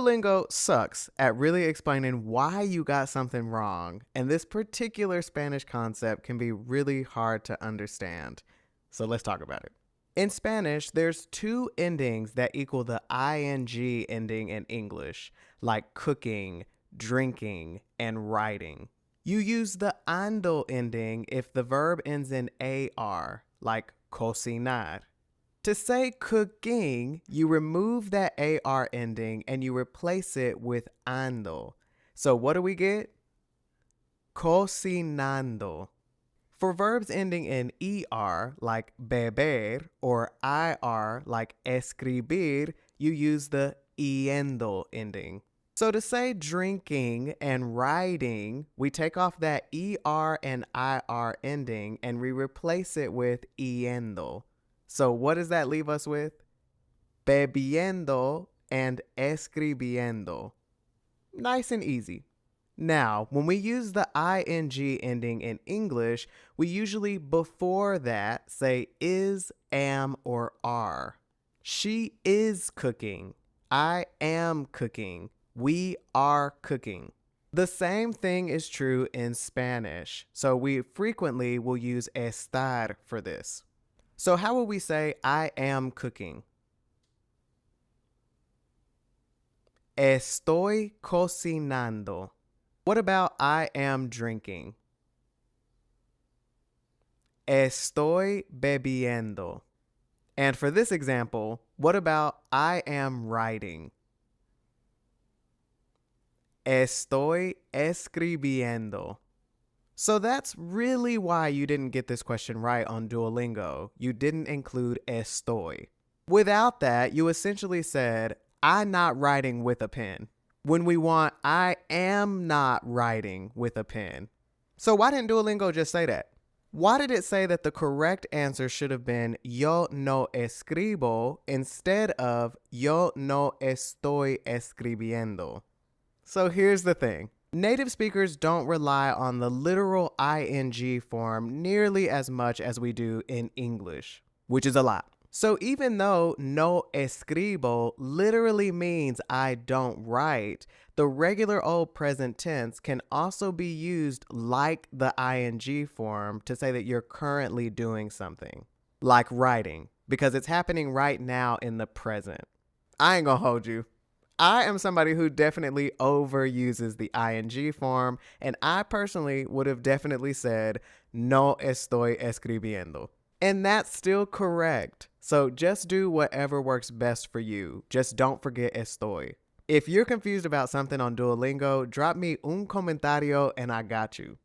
Duolingo sucks at really explaining why you got something wrong, and this particular Spanish concept can be really hard to understand. So let's talk about it. In Spanish, there's two endings that equal the ing ending in English, like cooking, drinking, and writing. You use the ando ending if the verb ends in ar, like cocinar. To say cooking, you remove that AR ending and you replace it with ando. So what do we get? Cocinando. For verbs ending in ER, like beber, or IR, like escribir, you use the yendo ending. So to say drinking and writing, we take off that ER and IR ending and we replace it with yendo. So what does that leave us with? Bebiendo and escribiendo. Nice and easy. Now, when we use the ing ending in English, we usually before that say is, am, or are. She is cooking. I am cooking. We are cooking. The same thing is true in Spanish, so we frequently will use estar for this. So how will we say I am cooking? Estoy cocinando. What about I am drinking? Estoy bebiendo. And for this example, what about I am writing? Estoy escribiendo. So that's really why you didn't get this question right on Duolingo. You didn't include estoy. Without that, you essentially said, I'm not writing with a pen, when we want I am not writing with a pen. So why didn't Duolingo just say that? Why did it say that the correct answer should have been yo no escribo instead of yo no estoy escribiendo? So here's the thing. Native speakers don't rely on the literal ing form nearly as much as we do in English, which is a lot. So even though no escribo literally means I don't write, the regular old present tense can also be used like the ing form to say that you're currently doing something, like writing, because it's happening right now in the present. I ain't gonna hold you. I am somebody who definitely overuses the ing form, and I personally would have definitely said, no estoy escribiendo. And that's still correct. So just do whatever works best for you. Just don't forget estoy. If you're confused about something on Duolingo, drop me un comentario and I got you.